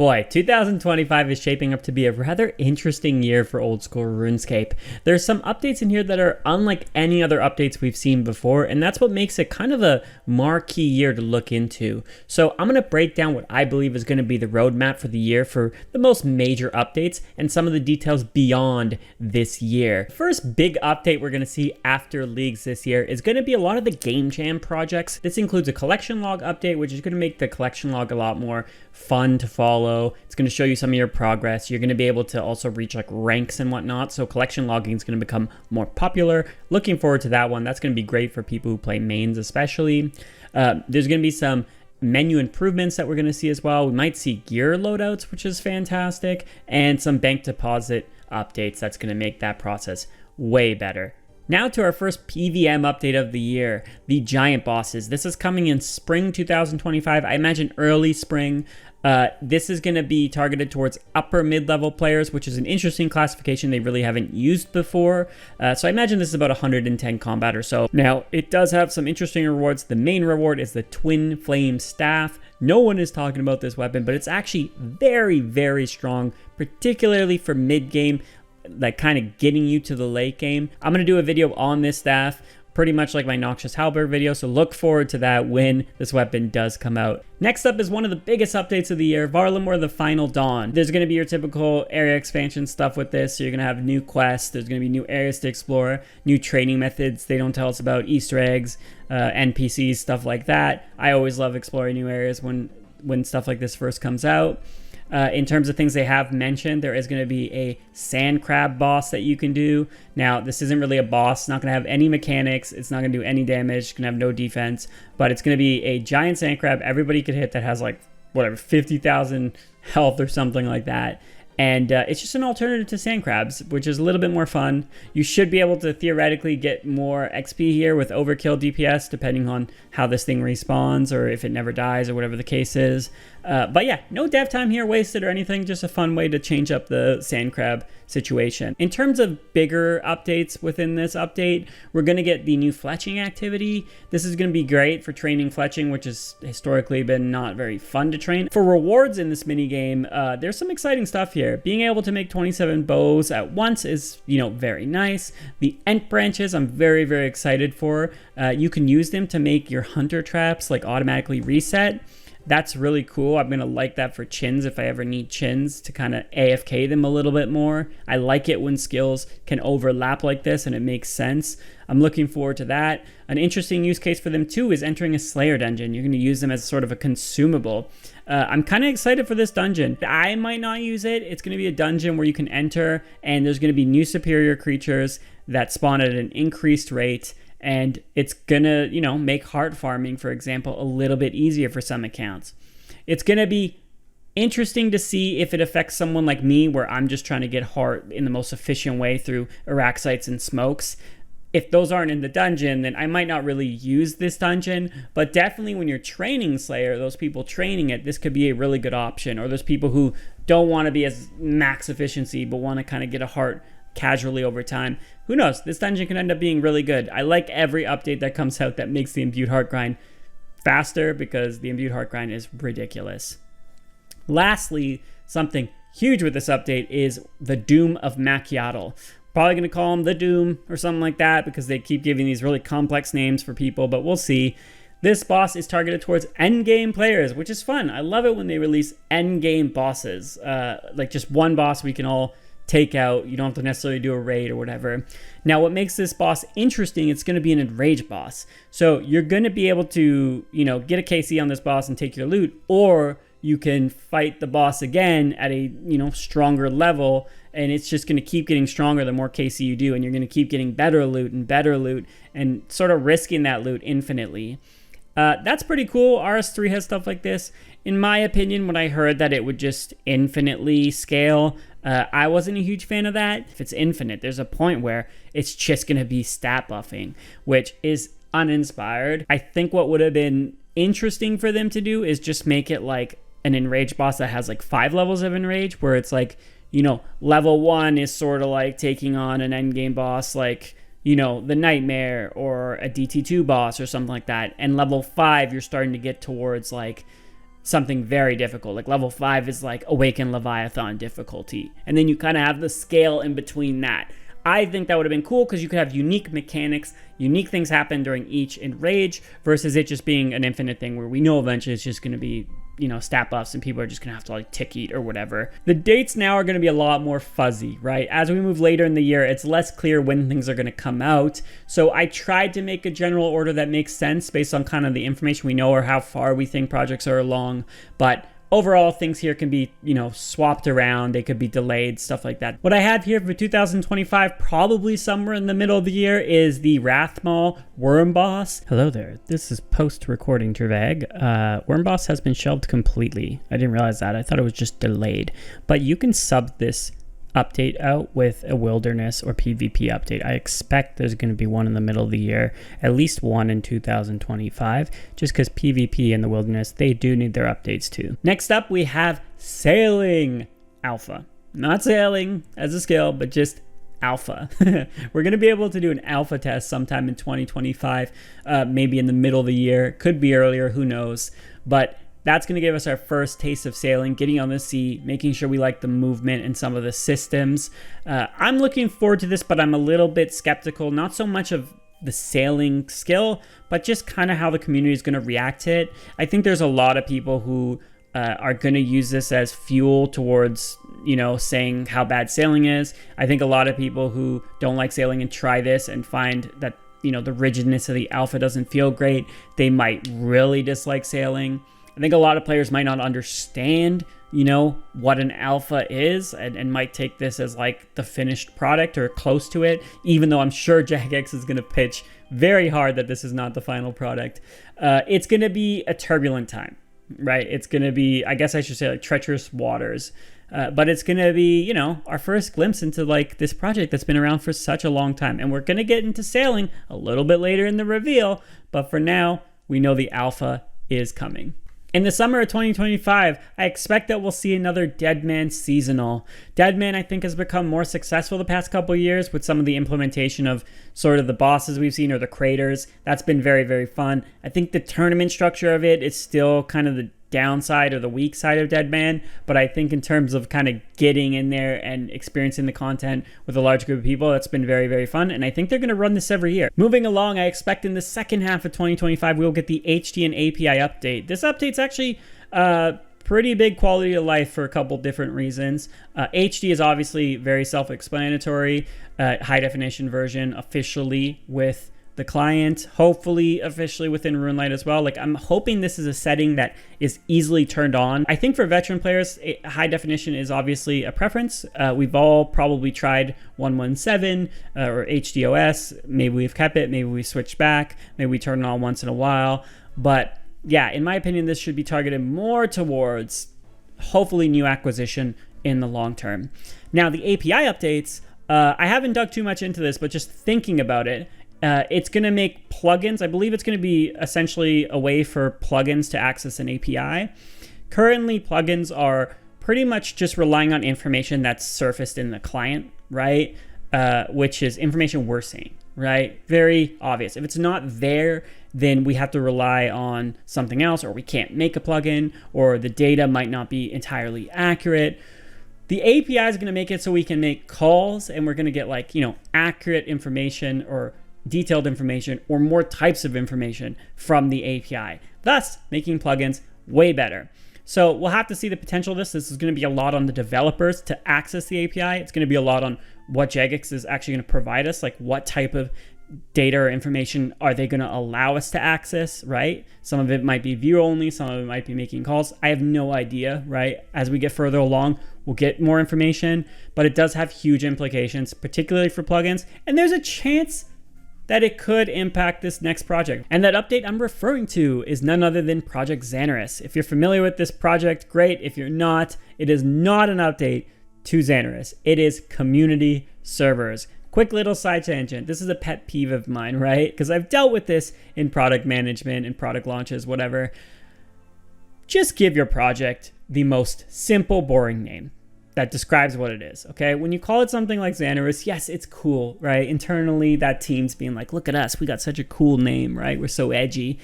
Boy, 2025 is shaping up to be a rather interesting year for old school RuneScape. There's some updates in here that are unlike any other updates we've seen before, and that's what makes it kind of a marquee year to look into. So I'm going to break down what I believe is going to be the roadmap for the year for the most major updates and some of the details beyond this year. The first big update we're going to see after Leagues this year is going to be a lot of the Game Jam projects. This includes a collection log update, which is going to make the collection log a lot more fun to follow. It's going to show you some of your progress. You're going to be able to also reach like ranks and whatnot. So collection logging is going to become more popular. Looking forward to that one. That's going to be great for people who play mains especially. There's going to be some menu improvements that we're going to see as well. We might see gear loadouts, which is fantastic, and some bank deposit updates. That's going to make that process way better. Now to our first PVM update of the year, the giant bosses. This is coming in spring 2025. I imagine early spring. This is going to be targeted towards upper mid-level players, which is an interesting classification they really haven't used before. So I imagine this is about 110 combat or so. Now, it does have some interesting rewards. The main reward is the Twin Flame Staff. No one is talking about this weapon, but it's actually very, very strong, particularly for mid-game, like kind of getting you to the late game. I'm going to do a video on this staff, pretty much like my Noxious Halberd video, so look forward to that when this weapon does come out. Next up is one of the biggest updates of the year, Varlamore the Final Dawn. There's going to be your typical area expansion stuff with this, so you're going to have new quests, there's going to be new areas to explore, new training methods they don't tell us about, Easter eggs, NPCs, stuff like that. I always love exploring new areas when stuff like this first comes out. In terms of things they have mentioned, there is going to be a sand crab boss that you can do. Now, this isn't really a boss. It's not going to have any mechanics. It's not going to do any damage. It's going to have no defense. But it's going to be a giant sand crab everybody could hit that has like, whatever, 50,000 health or something like that. And it's just an alternative to sand crabs, which is a little bit more fun. You should be able to theoretically get more XP here with overkill DPS, depending on how this thing respawns or if it never dies or whatever the case is. But yeah, no dev time here wasted or anything, just a fun way to change up the sand crab situation. In terms of bigger updates within this update, we're going to get the new fletching activity. This is going to be great for training fletching, which has historically been not very fun to train. For rewards in this mini game, there's some exciting stuff here. Being able to make 27 bows at once is, very nice. The Ent branches, I'm very, very excited for. You can use them to make your hunter traps like automatically reset. That's really cool. I'm going to like that for chins if I ever need chins to kind of AFK them a little bit more. I like it when skills can overlap like this and it makes sense. I'm looking forward to that. An interesting use case for them too is entering a Slayer dungeon. You're going to use them as sort of a consumable. I'm kind of excited for this dungeon. I might not use it. It's going to be a dungeon where you can enter and there's going to be new superior creatures that spawn at an increased rate. And it's gonna, make heart farming, for example, a little bit easier for some accounts. It's gonna be interesting to see if it affects someone like me, where I'm just trying to get heart in the most efficient way through Araxites and smokes. If those aren't in the dungeon, then I might not really use this dungeon, but definitely when you're training Slayer, those people training it, this could be a really good option. Or those people who don't want to be as max efficiency, but want to kind of get a heart casually over time. Who knows? This dungeon can end up being really good. I like every update that comes out that makes the imbued heart grind faster, because the imbued heart grind is ridiculous. Lastly, something huge with this update is the Doom of Macchiatal. Probably going to call him the Doom or something like that, because they keep giving these really complex names for people, but we'll see. This boss is targeted towards endgame players, which is fun. I love it when they release endgame bosses. Like just one boss we can all take out. You don't have to necessarily do a raid or whatever. Now, what makes this boss interesting, it's going to be an enraged boss. So you're going to be able to, get a KC on this boss and take your loot, or you can fight the boss again at a, stronger level, and it's just going to keep getting stronger the more KC you do, and you're going to keep getting better loot and sort of risking that loot infinitely. That's pretty cool. RS3 has stuff like this. In my opinion, when I heard that it would just infinitely scale, I wasn't a huge fan of that. If it's infinite, there's a point where it's just going to be stat buffing, which is uninspired. I think what would have been interesting for them to do is just make it like an enraged boss that has like 5 levels of enrage, where it's like, level 1 is sort of like taking on an endgame boss like, the Nightmare or a DT2 boss or something like that. And level 5, you're starting to get towards like something very difficult. Like level 5 is like Awaken Leviathan difficulty. And then you kind of have the scale in between that. I think that would have been cool because you could have unique mechanics, unique things happen during each enrage versus it just being an infinite thing where we know eventually it's just going to be, stat buffs and people are just going to have to like tick eat or whatever. The dates now are going to be a lot more fuzzy, right? As we move later in the year, it's less clear when things are going to come out. So I tried to make a general order that makes sense based on kind of the information we know or how far we think projects are along. But overall, things here can be, swapped around. They could be delayed, stuff like that. What I have here for 2025, probably somewhere in the middle of the year, is the Rathmall Worm Boss. Hello there. This is post-recording Travag. Worm Boss has been shelved completely. I didn't realize that. I thought it was just delayed. But you can sub this update out with a wilderness or PvP update. I expect there's going to be one in the middle of the year, at least one in 2025, just because PvP and the wilderness, they do need their updates too. Next up, we have Sailing Alpha. Not sailing as a skill, but just alpha. We're going to be able to do an alpha test sometime in 2025, maybe in the middle of the year, could be earlier, who knows, but that's going to give us our first taste of sailing, getting on the sea, making sure we like the movement and some of the systems. I'm looking forward to this, but I'm a little bit skeptical, not so much of the sailing skill, but just kind of how the community is going to react to it. I think there's a lot of people who are going to use this as fuel towards, saying how bad sailing is. I think a lot of people who don't like sailing and try this and find that, the rigidness of the alpha doesn't feel great, they might really dislike sailing. I think a lot of players might not understand, what an alpha is and might take this as like the finished product or close to it, even though I'm sure Jagex is going to pitch very hard that this is not the final product. It's going to be a turbulent time, right? It's going to be, I guess I should say, like treacherous waters. But it's going to be, our first glimpse into like this project that's been around for such a long time. And we're going to get into sailing a little bit later in the reveal. But for now, we know the alpha is coming. In the summer of 2025, I expect that we'll see another Deadman seasonal. Deadman, I think, has become more successful the past couple of years with some of the implementation of sort of the bosses we've seen or the craters. That's been very, very fun. I think the tournament structure of it is still kind of the downside or the weak side of Deadman, but I think in terms of kind of getting in there and experiencing the content with a large group of people, that's been very, very fun, and I think they're going to run this every year. Moving along, I expect in the second half of 2025 we'll get the HD and API update. This update's actually pretty big quality of life for a couple different reasons. HD is obviously very self-explanatory, high definition version officially with the client, hopefully officially within RuneLite as well. Like, I'm hoping this is a setting that is easily turned on. I think for veteran players, high definition is obviously a preference. We've all probably tried 117 or HDOS. Maybe we've kept it, maybe we switched back, maybe we turn it on once in a while. But yeah, in my opinion, this should be targeted more towards hopefully new acquisition in the long term. Now, the API updates, I haven't dug too much into this, but just thinking about it, it's going to make plugins. I believe it's going to be essentially a way for plugins to access an API. Currently, plugins are pretty much just relying on information that's surfaced in the client, right? Which is information we're seeing, right? Very obvious. If it's not there, then we have to rely on something else, or we can't make a plugin, or the data might not be entirely accurate. The API is going to make it so we can make calls, and we're going to get accurate information or detailed information or more types of information from the API, thus making plugins way better. So we'll have to see the potential of this. This is going to be a lot on the developers to access the API. It's going to be a lot on what Jagex is actually going to provide us, like what type of data or information are they going to allow us to access, right? Some of it might be view only, some of it might be making calls. I have no idea, right? As we get further along, we'll get more information, but it does have huge implications, particularly for plugins. And there's a chance that it could impact this next project. And that update I'm referring to is none other than Project Xanaris. If you're familiar with this project, great. If you're not, it is not an update to Xanaris. It is community servers. Quick little side tangent. This is a pet peeve of mine, right? Because I've dealt with this in product management and product launches, whatever. Just give your project the most simple, boring name that describes what it is, okay? When you call it something like Xanaris, yes, it's cool, right? Internally, that team's being like, look at us, we got such a cool name, right? We're so edgy.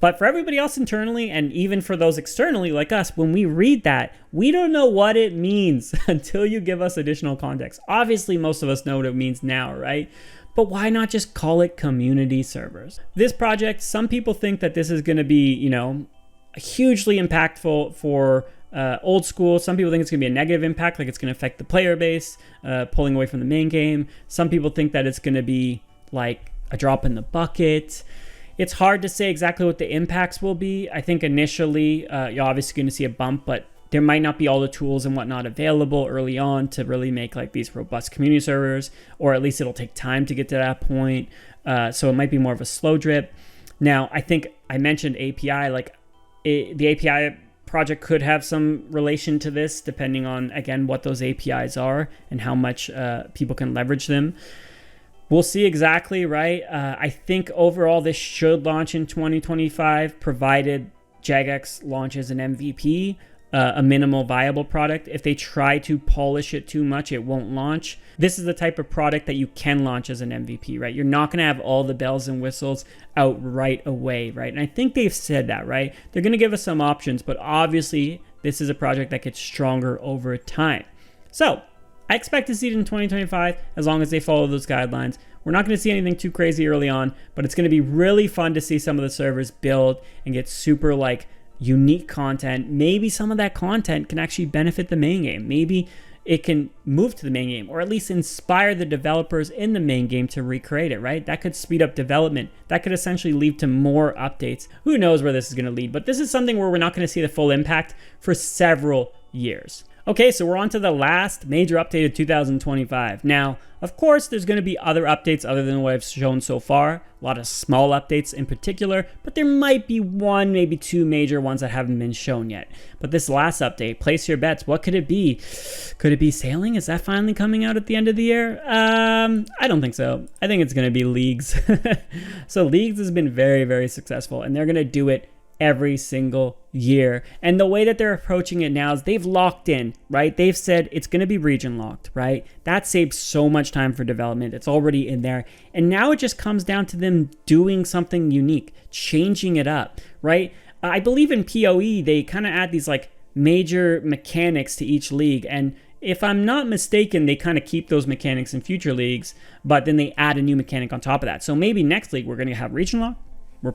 But for everybody else internally, and even for those externally like us, when we read that, we don't know what it means until you give us additional context. Obviously, most of us know what it means now, right? But why not just call it community servers? This project, some people think that this is going to be, hugely impactful for old school. Some people think it's going to be a negative impact, like it's going to affect the player base, pulling away from the main game. Some people think that it's going to be like a drop in the bucket. It's hard to say exactly what the impacts will be. I think initially you're obviously going to see a bump, but there might not be all the tools and whatnot available early on to really make like these robust community servers, or at least it'll take time to get to that point. So it might be more of a slow drip. Now, I think I mentioned API, the API project could have some relation to this, depending on, again, what those APIs are and how much people can leverage them. We'll see exactly, right? I think overall this should launch in 2025, provided Jagex launches an MVP, a minimal viable product. If they try to polish it too much, it won't launch. This is the type of product that you can launch as an MVP, right? You're not going to have all the bells and whistles out right away, right? And I think they've said that, right? They're going to give us some options, but obviously this is a project that gets stronger over time. So I expect to see it in 2025 as long as they follow those guidelines. We're not going to see anything too crazy early on, but it's going to be really fun to see some of the servers build and get super unique content. Maybe some of that content can actually benefit the main game. Maybe it can move to the main game, or at least inspire the developers in the main game to recreate it, right? That could speed up development. That could essentially lead to more updates. Who knows where this is going to lead, but this is something where we're not going to see the full impact for several years. Okay, so we're on to the last major update of 2025. Now, of course, there's going to be other updates other than what I've shown so far. A lot of small updates in particular, but there might be one, maybe two major ones that haven't been shown yet. But this last update, place your bets. What could it be? Could it be sailing? Is that finally coming out at the end of the year? I don't think so. I think it's going to be leagues. So leagues has been very, very successful, and they're going to do it every single year. And the way that they're approaching it now is they've locked in, right? They've said it's going to be region locked, right? That saves so much time for development. It's already in there. And now it just comes down to them doing something unique, changing it up, right? I believe in PoE, they kind of add these major mechanics to each league. And if I'm not mistaken, they kind of keep those mechanics in future leagues, but then they add a new mechanic on top of that. So maybe next league, we're going to have region lock. We're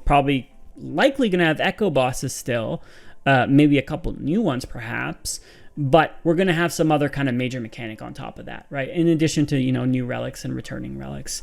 likely going to have echo bosses still, maybe a couple new ones perhaps, but we're going to have some other kind of major mechanic on top of that, right? In addition to, new relics and returning relics.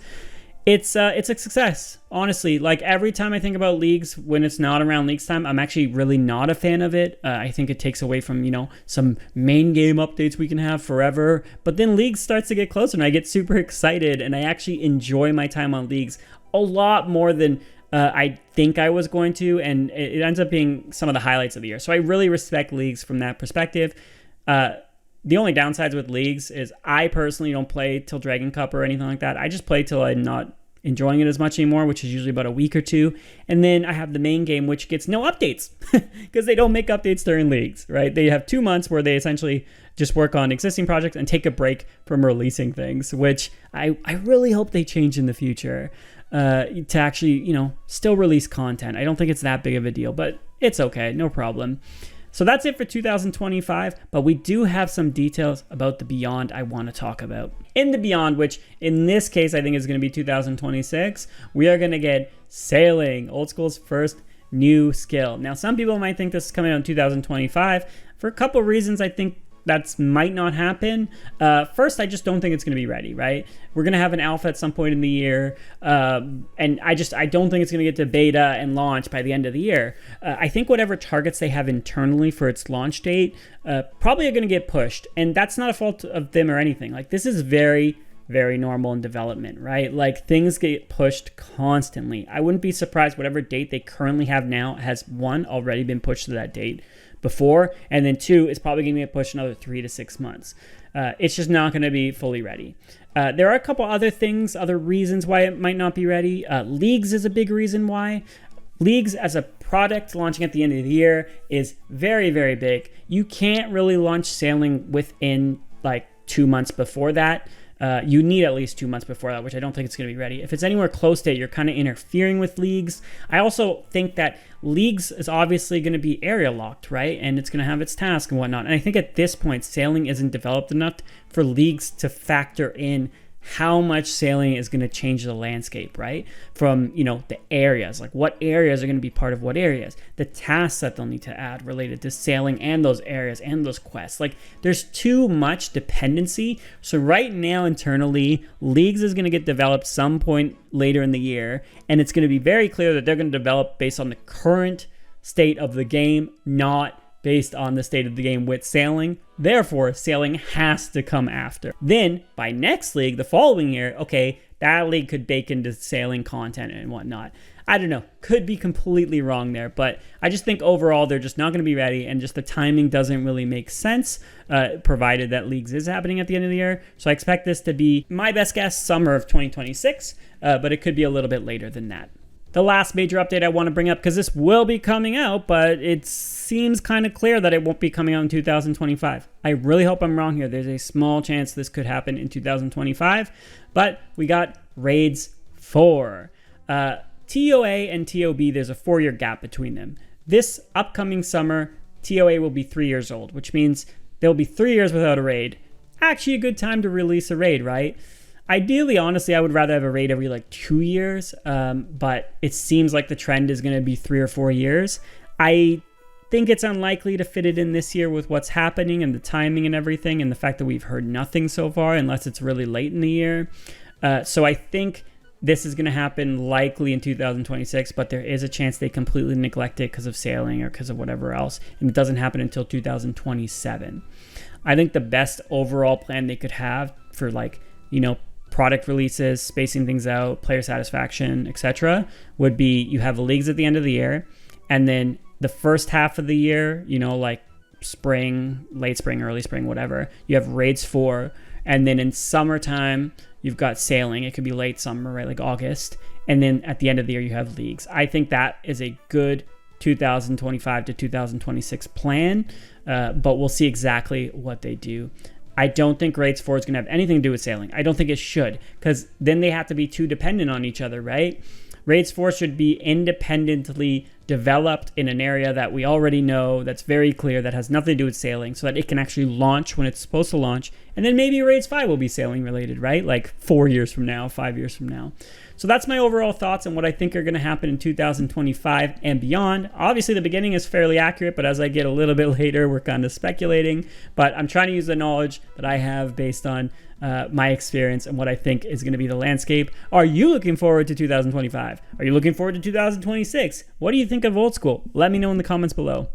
It's a success, honestly. Every time I think about leagues, when it's not around leagues time, I'm actually really not a fan of it. I think it takes away from, some main game updates we can have forever. But then leagues starts to get closer and I get super excited and I actually enjoy my time on leagues a lot more than I think I was going to, and it ends up being some of the highlights of the year. So I really respect leagues from that perspective. The only downsides with leagues is I personally don't play till Dragon Cup or anything like that. I just play till I'm not enjoying it as much anymore, which is usually about a week or two. And then I have the main game, which gets no updates because they don't make updates during leagues, right? They have 2 months where they essentially just work on existing projects and take a break from releasing things, which I really hope they change in the future. To actually, still release content. I don't think it's that big of a deal, but it's okay, no problem. So that's it for 2025, but we do have some details about the Beyond I want to talk about. In the Beyond, which in this case I think is going to be 2026, we are going to get sailing, old school's first new skill. Now, some people might think this is coming out in 2025. For a couple reasons, I think that might not happen. First, I just don't think it's going to be ready, right? We're going to have an alpha at some point in the year, and I don't think it's going to get to beta and launch by the end of the year. I think whatever targets they have internally for its launch date probably are going to get pushed, and that's not a fault of them or anything. This is very, very normal in development, right? Things get pushed constantly. I wouldn't be surprised whatever date they currently have now has, one, already been pushed to that date before, and then two, it's probably going to get pushed another 3 to 6 months. It's just not going to be fully ready. There are a couple other reasons why it might not be ready. Leagues is a big reason why. Leagues as a product launching at the end of the year is very, very big. You can't really launch sailing within 2 months before that. you need at least 2 months before that, which I don't think it's going to be ready. If it's anywhere close to it, you're kind of interfering with leagues. I also think that leagues is obviously going to be area locked, right? And it's going to have its task and whatnot. And I think at this point, sailing isn't developed enough for leagues to factor in how much sailing is going to change the landscape, right? From, the areas, like what areas are going to be part of what areas, the tasks that they'll need to add related to sailing and those areas and those quests. Like there's too much dependency. So right now internally, leagues is going to get developed some point later in the year. And it's going to be very clear that they're going to develop based on the current state of the game, not based on the state of the game with sailing. Therefore, sailing has to come after. Then, by next league, the following year, okay, that league could bake into sailing content and whatnot. I don't know. Could be completely wrong there, but I just think overall they're just not going to be ready, and just the timing doesn't really make sense, provided that leagues is happening at the end of the year. So I expect this to be, my best guess, summer of 2026, but it could be a little bit later than that. The last major update I want to bring up, because this will be coming out, but it seems kind of clear that it won't be coming out in 2025. I really hope I'm wrong here. There's a small chance this could happen in 2025, but we got Raids 4. TOA and TOB, there's a 4-year gap between them. This upcoming summer, TOA will be 3 years old, which means there'll be 3 years without a raid. Actually a good time to release a raid, right? Ideally, honestly, I would rather have a raid every 2 years, but it seems like the trend is going to be 3 or 4 years. I think it's unlikely to fit it in this year with what's happening and the timing and everything, and the fact that we've heard nothing so far unless it's really late in the year. So I think this is going to happen likely in 2026, but there is a chance they completely neglect it because of sailing or because of whatever else, and it doesn't happen until 2027. I think the best overall plan they could have for product releases, spacing things out, player satisfaction, etc., would be you have leagues at the end of the year, and then the first half of the year, spring, late spring, early spring, whatever, you have Raids 4, and then in summertime, you've got sailing. It could be late summer, right, like August, and then at the end of the year, you have leagues. I think that is a good 2025 to 2026 plan, but we'll see exactly what they do. I don't think Raids 4 is going to have anything to do with sailing. I don't think it should, because then they have to be too dependent on each other, right? Raids 4 should be independently developed in an area that we already know, that's very clear, that has nothing to do with sailing, so that it can actually launch when it's supposed to launch. And then maybe Raids 5 will be sailing related, right? 4 years from now, 5 years from now. So that's my overall thoughts on what I think are going to happen in 2025 and beyond. Obviously, the beginning is fairly accurate, but as I get a little bit later, we're kind of speculating. But I'm trying to use the knowledge that I have based on my experience and what I think is going to be the landscape. Are you looking forward to 2025? Are you looking forward to 2026? What do you think of Old School? Let me know in the comments below.